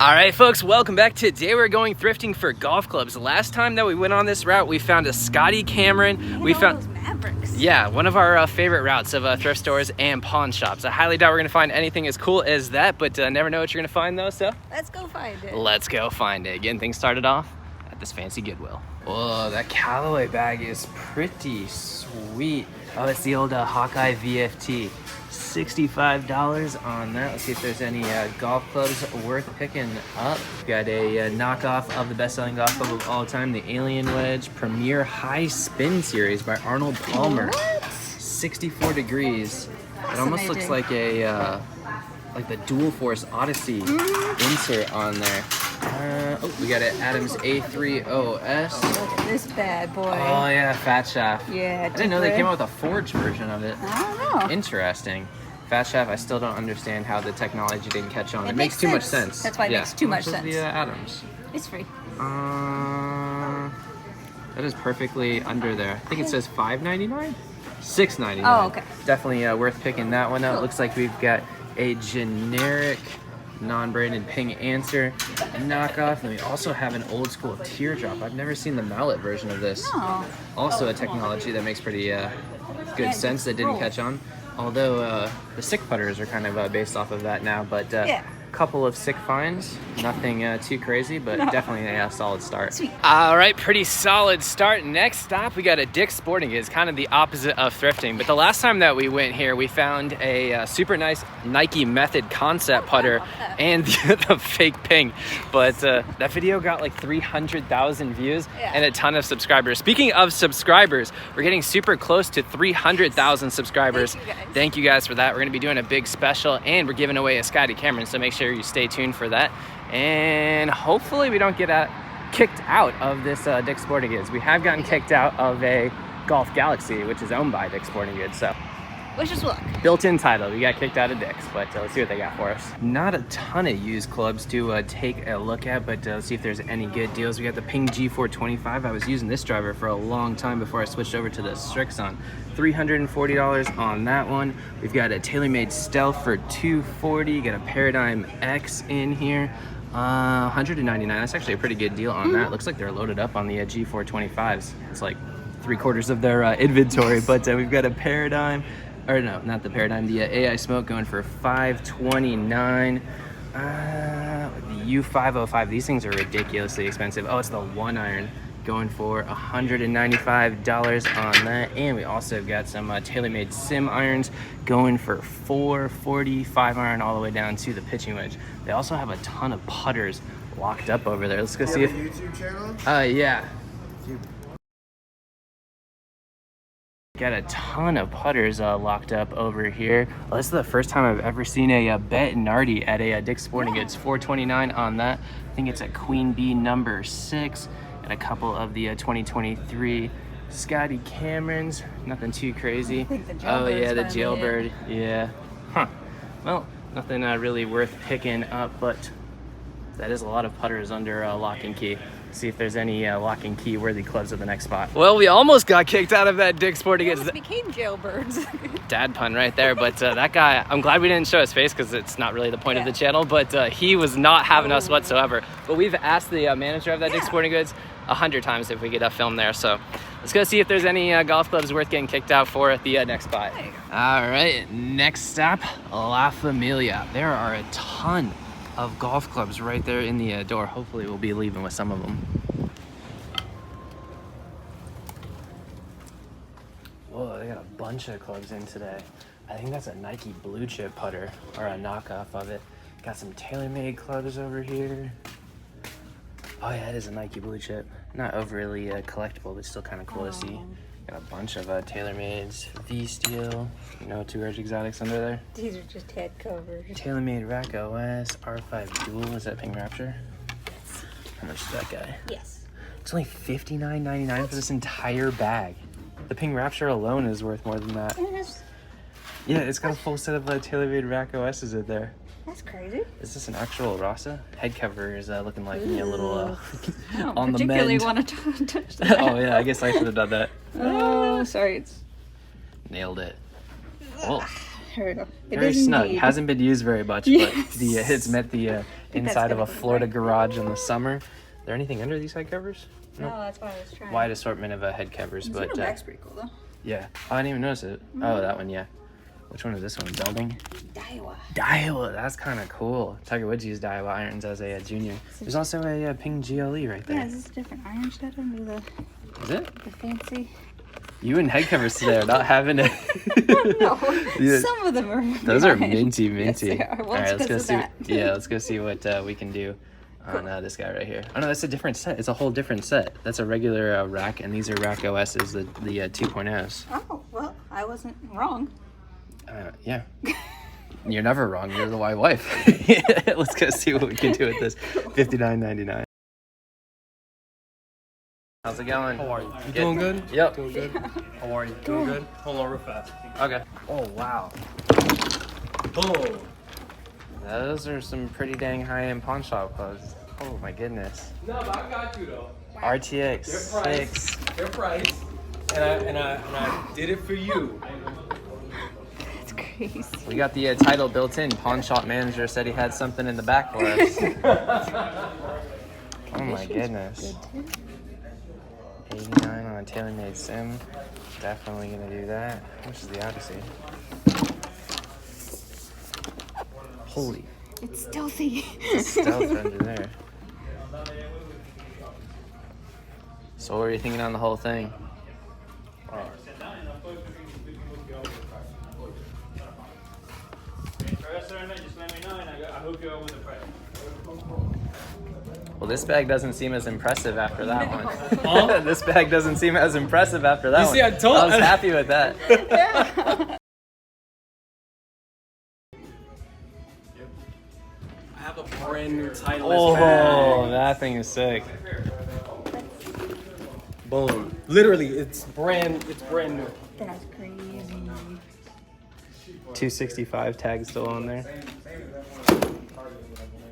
All right, folks, welcome back. Today we're going thrifting for golf clubs. The last time that we went on this route, we found a Scotty Cameron. We found those Mavericks. Yeah, one of our favorite routes of thrift stores and pawn shops. I highly doubt we're gonna find anything as cool as that, but never know what you're gonna find though, so Let's go find it. let's go find it. Getting things started off at this fancy Goodwill. Whoa, that Callaway bag is pretty sweet. Oh, it's the old Hawkeye VFT. $65 on that. Let's see if there's any golf clubs worth picking up. We've got a knockoff of the best-selling golf club of all time, the Alien Wedge Premier High Spin Series by Arnold Palmer. What? 64 degrees. It almost looks like a like the Dual Force Odyssey insert on there. Oh, we got an Adams A3OS. Look at this bad boy. Oh yeah, Fat Shaft. Yeah, I didn't know they came out with a forged version of it. I don't know. Interesting. Fat Shaft, I still don't understand how the technology didn't catch on. It makes too much sense. That's why it makes too much How much is sense. the Adams? It's free. That is perfectly under there. I think it says $5.99? $6.99. Oh, okay. Definitely worth picking that one up. Cool. Looks like we've got a generic non-branded Ping Answer knockoff, and we also have an old school teardrop. I've never seen the mallet version of this. No. Also a technology that makes pretty good sense that didn't catch on. Although the sick putters are kind of based off of that now, but Yeah. couple of sick finds, nothing too crazy, but definitely a solid start. Sweet. All right, pretty solid start. Next stop, we got a Dick's Sporting Goods, kind of the opposite of thrifting. But the last time that we went here, we found a super nice Nike Method concept putter and the fake Ping. But that video got like 300,000 views and a ton of subscribers. Speaking of subscribers, we're getting super close to 300,000 subscribers. Thank you guys for that. We're gonna be doing a big special, and we're giving away a Scotty Cameron, so make sure you stay tuned for that. And hopefully we don't get kicked out of this Dick's Sporting Goods. We have gotten kicked out of a Golf Galaxy, which is owned by Dick's Sporting Goods, so Wish us luck. built-in title. We got kicked out of Dick's, but let's see what they got for us. Not a ton of used clubs to take a look at, but let's see if there's any good deals. We got the Ping G425. I was using this driver for a long time before I switched over to the Strixon. $340 on that one. We've got a TaylorMade Stealth for $240. Got a Paradigm X in here. $199. That's actually a pretty good deal on that. Looks like they're loaded up on the G425s. It's like 3/4 of their inventory, but we've got a Paradigm. Or no, not the Paradigm, the AI Smoke going for $529. The U505, these things are ridiculously expensive. Oh, it's the 1-iron going for $195 on that. And we also have got some TaylorMade Sim irons going for $440, 5-iron all the way down to the pitching wedge. They also have a ton of putters locked up over there. Let's go see if... YouTube channel? Yeah. Got a ton of putters locked up over here. Well, this is the first time I've ever seen a Bettinardi at a Dick's Sporting Goods. $429 on that. I think it's a Queen Bee number 6, and a couple of the 2023 Scotty Camerons. Nothing too crazy. Oh yeah, the Jailbird. Yeah. Huh. Well, nothing really worth picking up, but that is a lot of putters under lock and key. See if there's any lock and key worthy clubs at the next spot. Well, we almost got kicked out of that Dick's Sporting Goods. Almost became jailbirds. Dad pun right there, but that guy, I'm glad we didn't show his face because it's not really the point of the channel, but he was not having us whatsoever. But we've asked the manager of that Dick's Sporting Goods 100 times if we could film there, so let's go see if there's any golf clubs worth getting kicked out for at the next spot. All right, next stop, La Familia. There are a ton of golf clubs right there in the door. Hopefully we'll be leaving with some of them. Whoa, they got a bunch of clubs in today. I think that's a Nike Blue Chip putter, or a knockoff of it. Got some TaylorMade clubs over here. Oh yeah, it is a Nike Blue Chip. Not overly collectible, but still kind of cool to see. Got a bunch of TaylorMades, V-Steel, two Edge Exotics under there. These are just head covers. TaylorMade Rack OS, R5 Dual, is that Ping Rapture? Yes. How much is that guy? Yes. It's only $59.99 for this entire bag. The Ping Rapture alone is worth more than that. Yes. Yeah, it's got a full set of TaylorMade Rack OSs in there. That's crazy. Is this an actual Rasa? Head cover is looking like me a little I don't on the particularly mend. want to touch that. Oh yeah, I guess I should have done that. Oh, sorry. It's Nailed it. Oh, here we go. It very is snug. indeed. Hasn't been used very much, Yes. but it's met the inside of a gonna be Florida right. garage in the summer. Is there anything under these head covers? No, that's why I was trying. Wide assortment of head covers, This but little bag's pretty cool though. yeah. Oh, I didn't even notice it. Oh, that one, yeah. Which one is this one? Building? Daiwa. Daiwa, that's kind of cool. Tiger Woods used Daiwa irons as a junior. There's also a Ping GLE right there. Yeah, is this a different iron set under the Is it? fancy? You and head covers today are not having it. No, Yeah. some of them are. Those are fine. minty. Yes, they are. Well, All right, let's go it's see. 'cause of that. Yeah, let's go see what we can do on this guy right here. Oh no, that's a different set. It's a whole different set. That's a regular rack, and these are rack OSs, the 2.0s. Oh well, I wasn't wrong. Yeah. You're never wrong. You're the white wife. Let's go see what we can do with this. $59.99. How's it going? How are you? You doing good? Yep. Doing good? How are you? Doing good? Hold on real fast. Okay. Oh wow. Boom. Those are some pretty dang high-end pawn shop clothes. Oh my goodness. No, but I got you though. RTX Their price. 6. Their price. And I did it for you. That's crazy. We got the title built in. Pawn shop manager said he had something in the back for us. Oh my goodness. 89 on a TaylorMade sim. Definitely gonna do that. How much is the Odyssey? Holy. It's stealthy. It's a stealth under there. So what are you thinking on the whole thing? Well, this bag doesn't seem as impressive after that one. Huh? This bag doesn't seem as impressive after that You one. see, I told- I was happy with that. I have a brand new Titleist Oh, bag. that thing is sick. Boom. Literally, it's brand new. That's crazy. 265 tag still on there.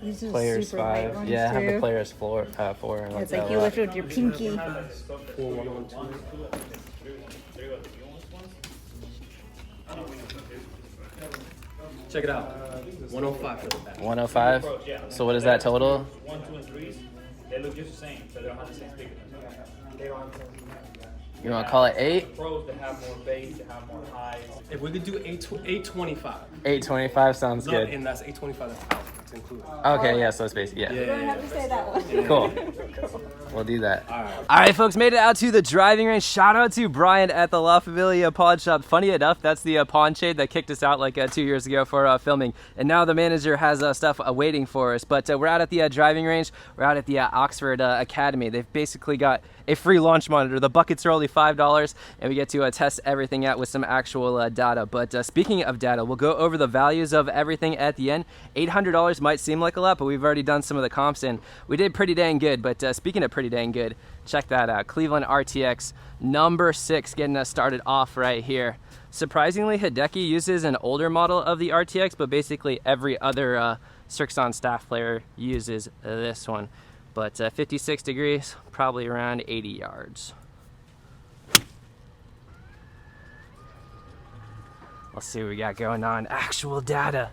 These are Players super light 5. ones, Yeah, I have the too. players 4. It's like you lift with your pinky. 4112. Check it out. 105 for the bag. 105. So what is that total? 1, 2, and 3s, they look just the same, so they don't have the same thickness. You want to call it 8? Pros, they have more base, they have more highs. If we could do 825. 825 sounds No, good. and that's 825. That's out. It's included. Okay, yeah, so it's basically, yeah. You don't have to say that one. Cool. We'll do that. All right. All right, folks, made it out to the driving range. Shout out to Brian at the La Familia Pawn Shop. Funny enough, that's the pawn shade that kicked us out like 2 years ago for filming. And now the manager has stuff waiting for us. But we're out at the driving range. We're out at the Oxford Academy. They've basically got a free launch monitor. The buckets are only $5, and we get to test everything out with some actual data. But speaking of data, we'll go over the values of everything at the end. $800 might seem like a lot, but we've already done some of the comps, and we did pretty dang good. But speaking of pretty dang good, check that out. Cleveland RTX number 6 getting us started off right here. Surprisingly, Hideki uses an older model of the RTX, but basically every other Srixon staff player uses this one. But 56 degrees, probably around 80 yards. Let's see what we got going on. Actual data.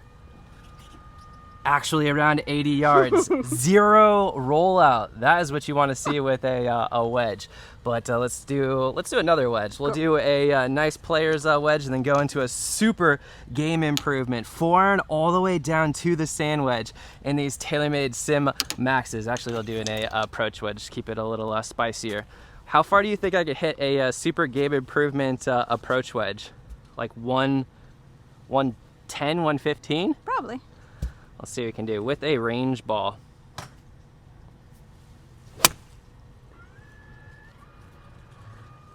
Actually around 80 yards. 0 rollout. That is what you want to see with a wedge. But let's do another wedge. We'll do a nice player's wedge and then go into a super game improvement. 4-iron all the way down to the sand wedge in these TaylorMade Sim Maxes. Actually, they'll do an approach wedge to keep it a little spicier. How far do you think I could hit a super game improvement approach wedge? Like 110, 115? Probably. Let's see what we can do with a range ball.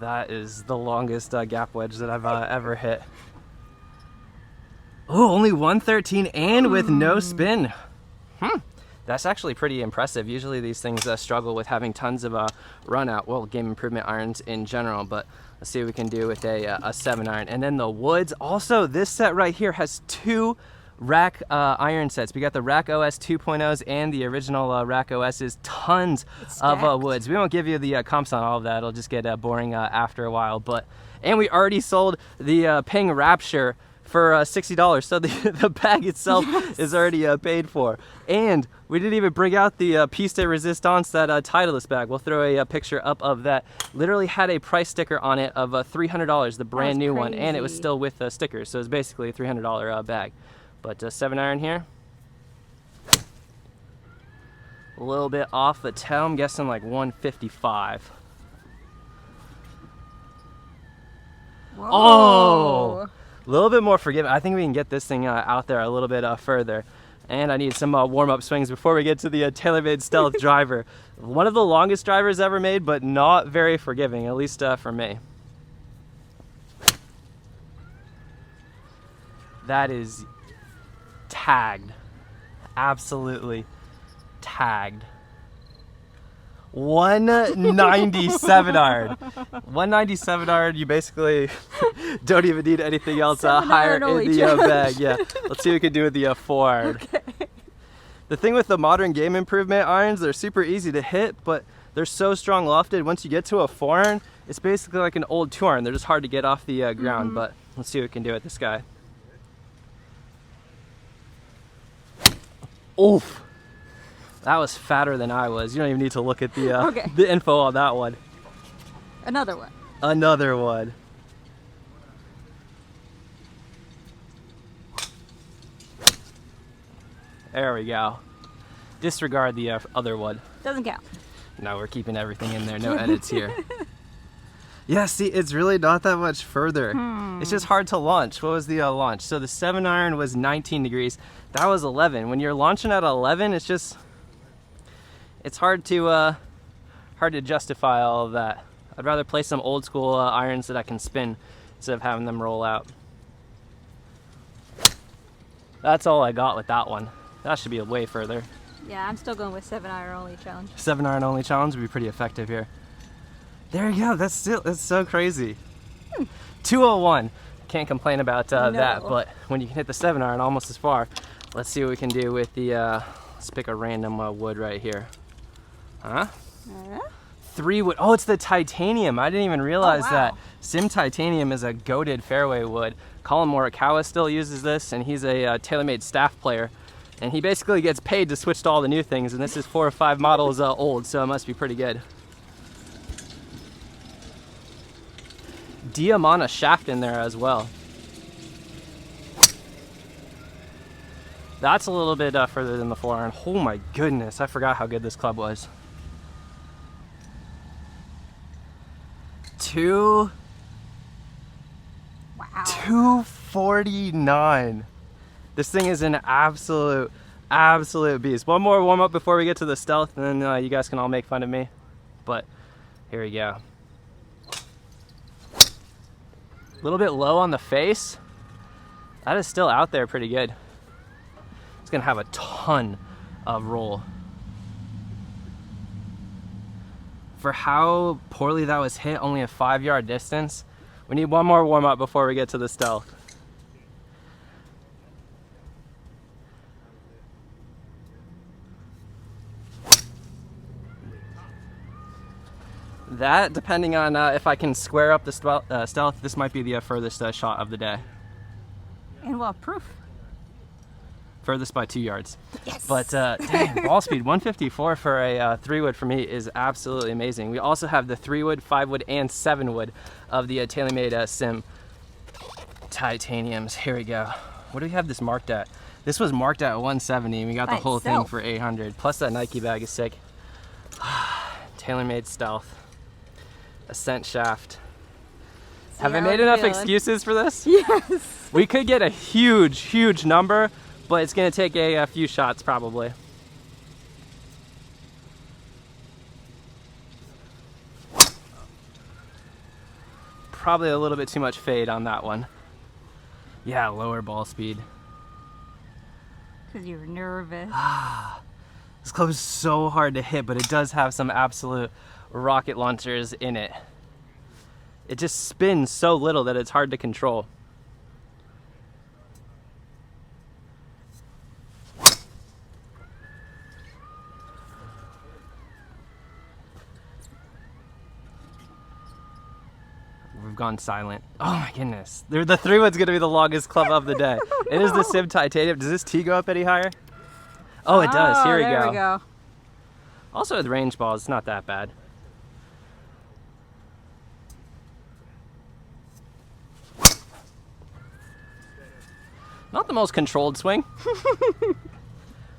That is the longest gap wedge that I've ever hit. Oh, only 113 and with no spin. That's actually pretty impressive. Usually these things struggle with having tons of run out, well, game improvement irons in general, but let's see what we can do with a 7-iron. And then the woods. Also, this set right here has 2 rack iron sets. We got the Rack OS 2.0s and the original Rack OS's. Tons of woods. We won't give you the comps on all of that. It'll just get boring after a while. And we already sold the Ping Rapture for $60. So the bag itself is already paid for. And we didn't even bring out the piece de resistance, that Titleist bag. We'll throw a picture up of that. Literally had a price sticker on it of $300, the brand new one, and it was still with stickers. So it's basically a $300 bag. But 7-iron here. A little bit off the tail. I'm guessing like 155. Whoa. Oh! A little bit more forgiving. I think we can get this thing out there a little bit further. And I need some warm-up swings before we get to the TaylorMade Stealth driver. One of the longest drivers ever made, but not very forgiving, at least for me. That is tagged. Absolutely tagged. 197 iron. 197 iron, you basically don't even need anything else higher in the bag. Yeah, let's see what we can do with the 4 iron. Okay. The thing with the modern game improvement irons, they're super easy to hit, but they're so strong lofted. Once you get to a 4 iron, it's basically like an old 2 iron. They're just hard to get off the ground, but let's see what we can do with this guy. Oof. That was fatter than I was. You don't even need to look at the the info on that one. Another one. Another one. There we go. Disregard the other one. Doesn't count. No, we're keeping everything in there. No edits here. Yeah, see, it's really not that much further. It's just hard to launch. What was the launch? So the 7-iron was 19 degrees. That was 11. When you're launching at 11, it's just... it's hard to justify all of that. I'd rather play some old school irons that I can spin instead of having them roll out. That's all I got with that one. That should be way further. Yeah, I'm still going with 7-iron only challenge. 7-iron only challenge would be pretty effective here. There you go. That's so crazy. 201. Can't complain about that. But when you can hit the 7-iron almost as far, let's see what we can do with the. Let's pick a random wood right here. Huh? 3 wood. Oh, it's the titanium. I didn't even realize that. Sim titanium is a goated fairway wood. Colin Morikawa still uses this, and he's a TaylorMade staff player. And he basically gets paid to switch to all the new things, and this is 4 or 5 models old, so it must be pretty good. Diamana shaft in there as well. That's a little bit further than the 4-iron. Oh my goodness, I forgot how good this club was. 249. This thing is an absolute beast. One more warm up before we get to the Stealth, and then you guys can all make fun of me. But here we go. A little bit low on the face. That is still out there pretty good. It's gonna have a ton of roll. For how poorly that was hit, only a 5-yard distance. We need one more warm up before we get to the Stealth. That, depending on if I can square up the Stealth, this might be the furthest shot of the day. And well, proof. Furthest by 2 yards. Yes. But dang, ball speed 154 for a 3-wood for me is absolutely amazing. We also have the 3-wood, 5-wood, and 7-wood of the TaylorMade Sim titaniums. Here we go. What do we have this marked at? This was marked at 170, and we got the whole thing for 800. Plus that Nike bag is sick. TaylorMade Stealth. Ascent shaft. Have I made enough excuses for this? Yes. We could get a huge number, but it's gonna take a few shots probably. Probably a little bit too much fade on that one. Yeah, lower ball speed. Because you're nervous. This club is so hard to hit, but it does have some absolute rocket launchers in it. It just spins so little that it's hard to control. have gone silent. Oh my goodness. The 3-wood's gonna be the longest club of the day. It is the Sim Titanium. Does this T go up any higher? Oh, it does. Here we there go. we go. Also with range balls, it's not that bad. Not the most controlled swing.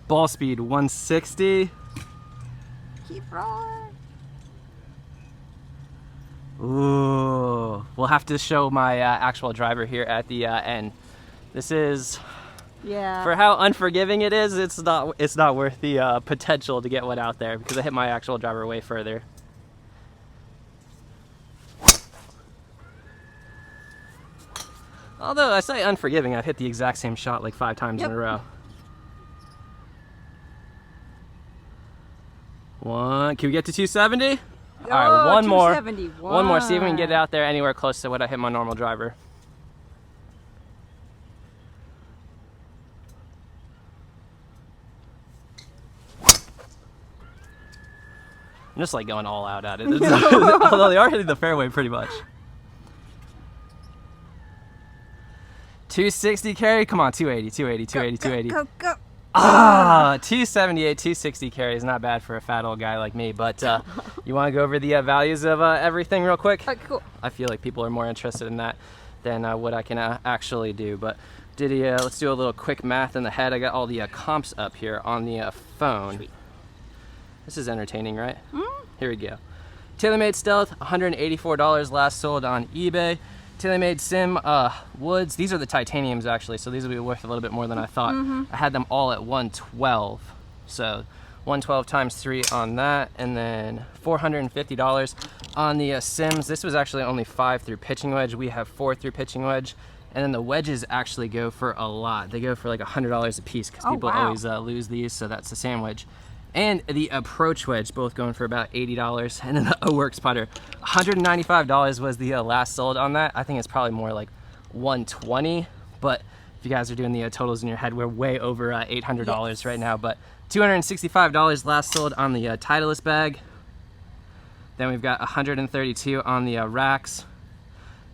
Ball speed 160. Keep rolling. Ooh, we'll have to show my actual driver here at the end. This is, Yeah. for how unforgiving it is, it's not worth the potential to get one out there because I hit my actual driver way further. Although I say unforgiving, I've hit the exact same shot like 5 times in a row. One, can we get to 270? All right, one more. 271. One more, see if we can get it out there anywhere close to what I hit my normal driver. I'm just like going all out at it. Although they are hitting the fairway pretty much. 260 carry, come on, 280, 280, 280, 280. Go, go. Ah, 278, 260 carry is not bad for a fat old guy like me, but you want to go over the values of everything real quick? Okay, cool. I feel like people are more interested in that than what I can actually do, but let's do a little quick math in the head. I got all the comps up here on the phone. Sweet. This is entertaining, right? Here we go. TaylorMade Stealth, $184 last sold on eBay. TaylorMade Sim Woods, these are the titaniums actually, so these will be worth a little bit more than I thought. I had them all at 112, so 112 times 3 on that, and then $450 on the Sims. This was actually only 5 through pitching wedge. We have 4 through pitching wedge, and then the wedges actually go for a lot. They go for like $100 a piece because people always lose these, so that's the sand wedge. And the approach wedge, both going for about $80. And then the O-Works putter, $195 was the last sold on that. I think it's probably more like $120, but if you guys are doing the totals in your head, we're way over $800 right now, but $265 last sold on the Titleist bag. Then we've got $132 on the racks,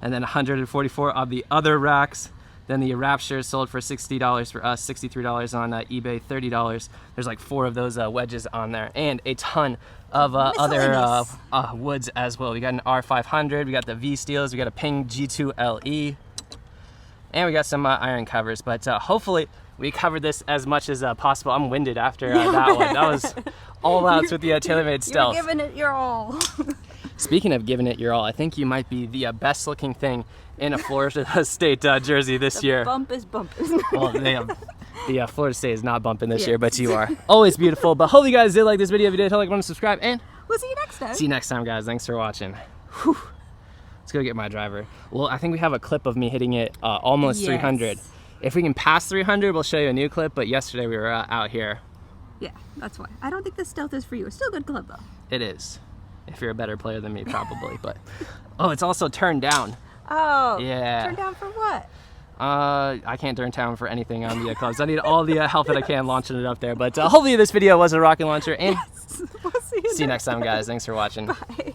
and then $144 on the other racks. Then the Rapture sold for $60 for us, $63 on eBay, $30. There's like 4 of those wedges on there, and a ton of other woods as well. We got an R500, we got the V Steels, we got a Ping G2 LE, and we got some iron covers. But hopefully we covered this as much as possible. I'm winded after that one. That was all outs with the TaylorMade Stealth. You're giving it your all. Speaking of giving it your all, I think you might be the best looking thing in a Florida State jersey this year. Bump is bumping. Well, the Florida State is not bumping this year, but you are. Always beautiful. But hopefully you guys did like this video. If you did, hit like, want to subscribe, and We'll see you next time. see you next time, guys. Thanks for watching. Whew. Let's go get my driver. Well, I think we have a clip of me hitting it almost 300. If we can pass 300, we'll show you a new clip, but yesterday we were out here. Yeah, that's why. I don't think the Stealth is for you. It's still a good club, though. It is. If you're a better player than me, probably. But oh, it's also turned down. Oh. Yeah. Turned down for what? I can't turn down for anything on the clubs. I need all the help that I can launching it up there. But hopefully this video was a rocket launcher. And We'll see you see you next time, guys. Thanks for watching. Bye.